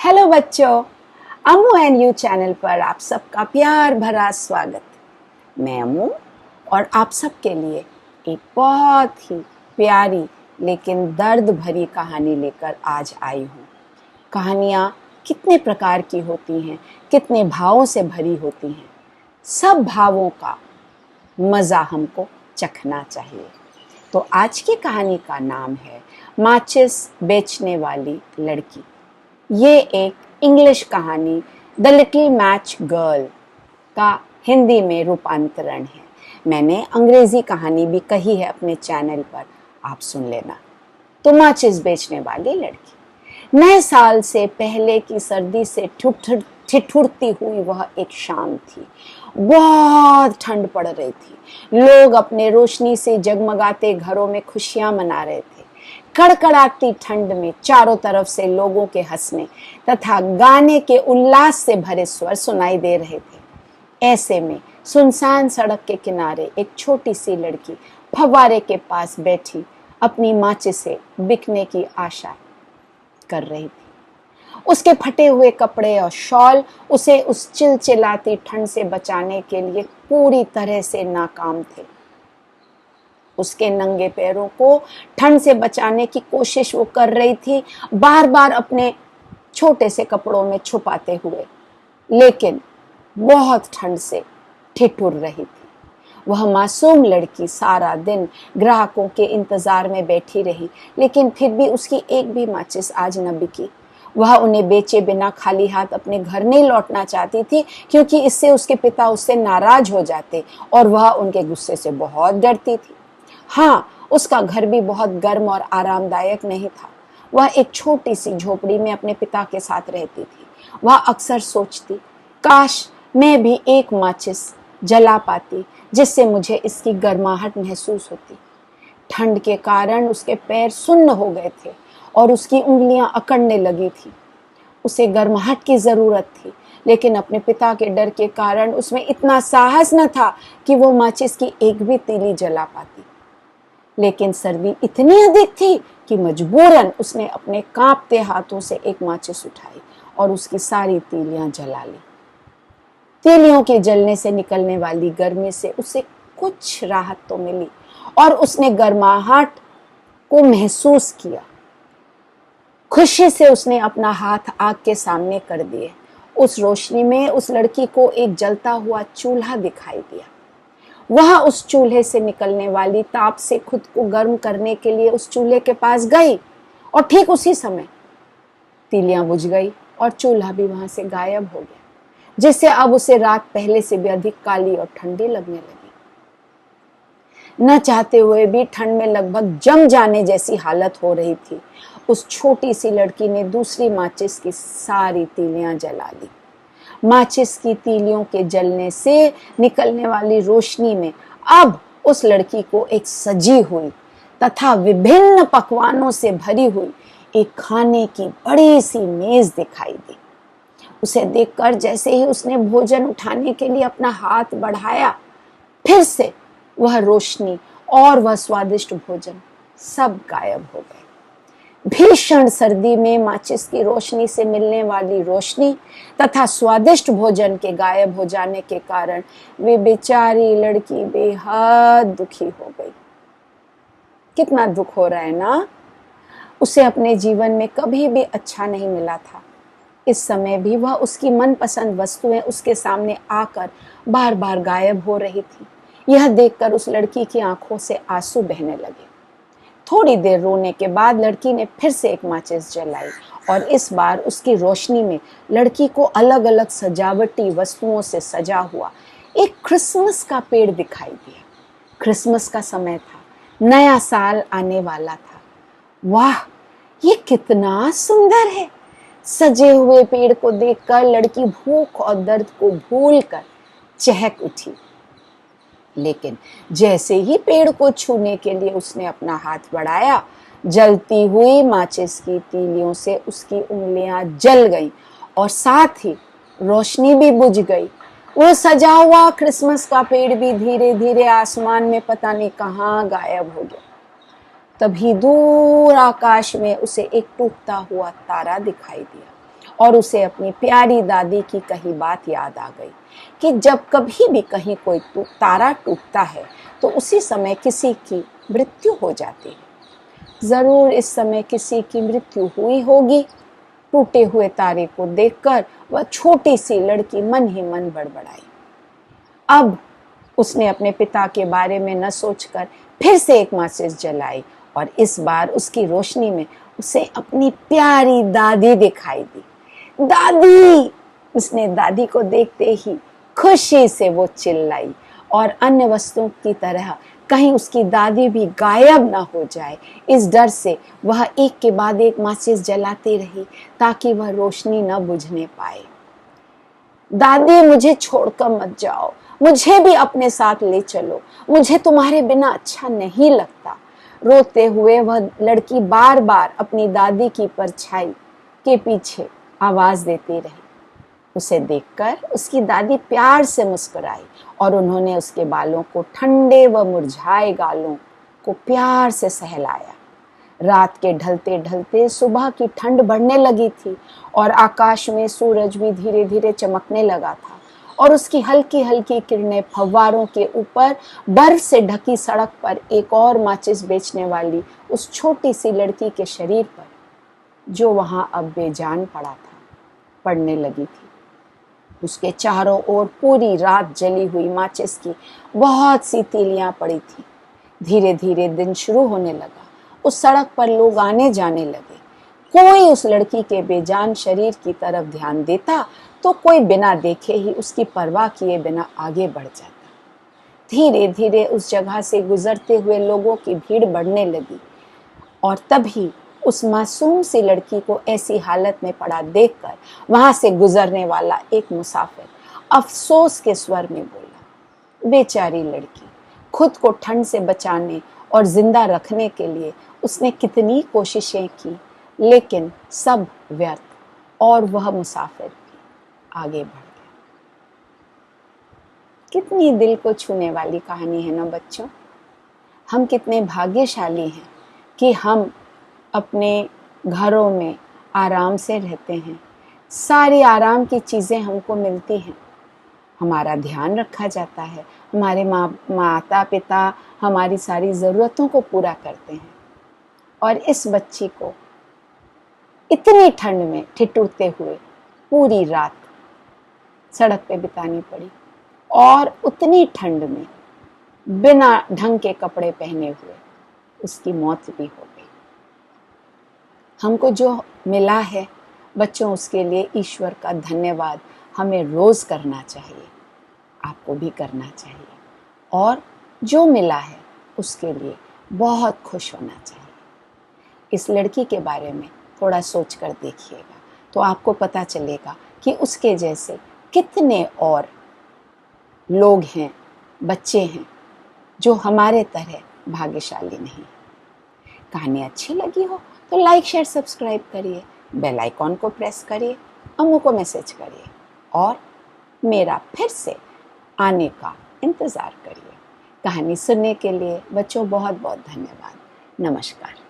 Hello बच्चों, अम्मू and you channel पर आप सबका प्यार भरा स्वागत। मैं अम्मू और आप सबके लिए एक बहुत ही प्यारी लेकिन दर्द भरी कहानी लेकर आज आई हूँ। कहानियाँ कितने प्रकार की होती हैं, कितने भावों से भरी होती हैं। सब भावों का मज़ा हमको चखना चाहिए। तो आज की कहानी का नाम है माचिस बेचने वाली लड़की। ये एक इंग्लिश कहानी द लिटिल मैच गर्ल का हिंदी में रूपांतरण है। मैंने अंग्रेजी कहानी भी कही है अपने चैनल पर, आप सुन लेना। तो माचिस बेचने वाली लड़की। नए साल से पहले की सर्दी से ठिठुरती हुई वह एक शाम थी। बहुत ठंड पड़ रही थी। लोग अपने रोशनी से जगमगाते घरों में खुशियां मना रहे थे। कड़कड़ाती ठंड में चारों तरफ से लोगों के हंसने तथा गाने के उल्लास से भरे स्वर सुनाई दे रहे थे। ऐसे में सुनसान सड़क के किनारे एक छोटी सी लड़की फव्वारे के पास बैठी अपनी माचिस से बिकने की आशा कर रही थी। उसके फटे हुए कपड़े और शॉल उसे उस चिलचिलाती ठंड से बचाने के लिए पूरी तरह से नाकाम थे। उसके नंगे पैरों को ठंड से बचाने की कोशिश वो कर रही थी, बार बार अपने छोटे से कपड़ों में छुपाते हुए, लेकिन बहुत ठंड से ठिठुर रही थी। वह मासूम लड़की सारा दिन ग्राहकों के इंतजार में बैठी रही, लेकिन फिर भी उसकी एक भी माचिस आज न बिकी। वह उन्हें बेचे बिना खाली हाथ अपने घर नहीं लौटना चाहती थी, क्योंकि इससे उसके पिता उससे नाराज हो जाते और वह उनके गुस्से से बहुत डरती थी। हाँ, उसका घर भी बहुत गर्म और आरामदायक नहीं था। वह एक छोटी सी झोपड़ी में अपने पिता के साथ रहती थी। वह अक्सर सोचती, काश मैं भी एक माचिस जला पाती जिससे मुझे इसकी गर्माहट महसूस होती। ठंड के कारण उसके पैर सुन्न हो गए थे और उसकी उंगलियां अकड़ने लगी थी। उसे गर्माहट की जरूरत थी, लेकिन अपने पिता के डर के कारण उसमें इतना साहस न था कि वो माचिस की एक भी तीली जला पाती। लेकिन सर्दी इतनी अधिक थी कि मजबूरन उसने अपने कांपते हाथों से एक माचिस उठाई और उसकी सारी तीलियां जला ली। तीलियों के जलने से निकलने वाली गर्मी से उसे कुछ राहत तो मिली और उसने गर्माहट को महसूस किया। खुशी से उसने अपना हाथ आग के सामने कर दिए। उस रोशनी में उस लड़की को एक जलता हुआ चूल्हा दिखाई दिया। वह उस चूल्हे से निकलने वाली ताप से खुद को गर्म करने के लिए उस चूल्हे के पास गई और ठीक उसी समय तीलियां बुझ गई और चूल्हा भी वहां से गायब हो गया, जिससे अब उसे रात पहले से भी अधिक काली और ठंडी लगने लगी। न चाहते हुए भी ठंड में लगभग जम जाने जैसी हालत हो रही थी। उस छोटी सी लड़की ने दूसरी माचिस की सारी तीलियां जला दी। माचिस की तीलियों के जलने से निकलने वाली रोशनी में अब उस लड़की को एक सजी हुई तथा विभिन्न पकवानों से भरी हुई एक खाने की बड़ी सी मेज दिखाई दी। उसे देखकर जैसे ही उसने भोजन उठाने के लिए अपना हाथ बढ़ाया, फिर से वह रोशनी और वह स्वादिष्ट भोजन सब गायब हो गए। भीषण सर्दी में माचिस की रोशनी से मिलने वाली रोशनी तथा स्वादिष्ट भोजन के गायब हो जाने के कारण वे बेचारी लड़की बेहद दुखी हो गई। कितना दुख हो रहा है ना। उसे अपने जीवन में कभी भी अच्छा नहीं मिला था। इस समय भी वह उसकी मनपसंद वस्तुएं उसके सामने आकर बार बार गायब हो रही थी। यह देखकर उस लड़की की आंखों से आंसू बहने लगे। थोड़ी देर रोने के बाद लड़की ने फिर से एक माचिस जलाई और इस बार उसकी रोशनी में लड़की को अलग अलग सजावटी वस्तुओं से सजा हुआ एक क्रिसमस का पेड़ दिखाई दिया। क्रिसमस का समय था, नया साल आने वाला था। वाह, ये कितना सुंदर है। सजे हुए पेड़ को देखकर लड़की भूख और दर्द को भूलकर चहक उठी। लेकिन जैसे ही पेड़ को छूने के लिए उसने अपना हाथ बढ़ाया, जलती हुई माचिस की तीलियों से उसकी उंगलियां जल गईं और साथ ही रोशनी भी बुझ गई। वो सजा हुआ क्रिसमस का पेड़ भी धीरे धीरे आसमान में पता नहीं कहाँ गायब हो गया। तभी दूर आकाश में उसे एक टूटता हुआ तारा दिखाई दिया। और उसे अपनी प्यारी दादी की कही बात याद आ गई कि जब कभी भी कहीं कोई तारा टूटता है तो उसी समय किसी की मृत्यु हो जाती है। जरूर इस समय किसी की मृत्यु हुई होगी। टूटे हुए तारे को देखकर वह छोटी सी लड़की मन ही मन बड़बड़ाई। अब उसने अपने पिता के बारे में न सोचकर फिर से एक माचिस जलाई और इस बार उसकी रोशनी में उसे अपनी प्यारी दादी दिखाई दी। दादी! उसने दादी को देखते ही खुशी से वो चिल्लाई और अन्य वस्तुओं की तरह कहीं उसकी दादी भी गायब ना हो जाए, इस डर से वह एक के बाद एक माचिस जलाती रही ताकि वह रोशनी न बुझने पाए। दादी, मुझे छोड़कर मत जाओ, मुझे भी अपने साथ ले चलो, मुझे तुम्हारे बिना अच्छा नहीं लगता। रोते हुए वह लड़की बार बार अपनी दादी की परछाई के पीछे आवाज देती रही। उसे देखकर उसकी दादी प्यार से मुस्कुराई और उन्होंने उसके बालों को, ठंडे व मुरझाए गालों को प्यार से सहलाया। रात के ढलते ढलते सुबह की ठंड बढ़ने लगी थी और आकाश में सूरज भी धीरे धीरे चमकने लगा था और उसकी हल्की हल्की किरणें फव्वारों के ऊपर बर्फ से ढकी सड़क पर एक और माचिस बेचने वाली उस छोटी सी लड़की के शरीर पर, जो वहां अब बेजान पड़ा था, पड़ने लगी थी। उसके चारों ओर पूरी रात जली हुई माचिस की बहुत सी तीलियां पड़ी थी। धीरे धीरे दिन शुरू होने लगा। उस सड़क पर लोग आने जाने लगे। कोई उस लड़की के बेजान शरीर की तरफ ध्यान देता तो कोई बिना देखे ही उसकी परवाह किए बिना आगे बढ़ जाता। धीरे धीरे उस जगह से गुजरते हुए लोगों की भीड़ बढ़ने लगी और तभी उस मासूम सी लड़की को ऐसी हालत में पड़ा देखकर वहां से गुजरने वाला एक मुसाफिर अफसोस के स्वर में बोला, बेचारी लड़की, खुद को ठंड से बचाने और जिंदा रखने के लिए उसने कितनी कोशिशें की, लेकिन सब व्यर्थ और वह मुसाफिर भी आगे बढ़ गया। कितनी दिल को छूने वाली कहानी है ना बच्चों। हम कितने भाग्यशाली हैं कि हम अपने घरों में आराम से रहते हैं। सारी आराम की चीज़ें हमको मिलती हैं, हमारा ध्यान रखा जाता है, हमारे माता पिता हमारी सारी ज़रूरतों को पूरा करते हैं। और इस बच्ची को इतनी ठंड में ठिठुरते हुए पूरी रात सड़क पे बितानी पड़ी और उतनी ठंड में बिना ढंग के कपड़े पहने हुए उसकी मौत भी हो गई। हमको जो मिला है बच्चों, उसके लिए ईश्वर का धन्यवाद हमें रोज करना चाहिए, आपको भी करना चाहिए। और जो मिला है उसके लिए बहुत खुश होना चाहिए। इस लड़की के बारे में थोड़ा सोच कर देखिएगा तो आपको पता चलेगा कि उसके जैसे कितने और लोग हैं, बच्चे हैं जो हमारे तरह भाग्यशाली नहीं। कहानी अच्छी लगी हो तो लाइक शेयर सब्सक्राइब करिए, बेल आइकॉन को प्रेस करिए, अम्मू को मैसेज करिए और मेरा फिर से आने का इंतज़ार करिए। कहानी सुनने के लिए बच्चों बहुत बहुत धन्यवाद। नमस्कार।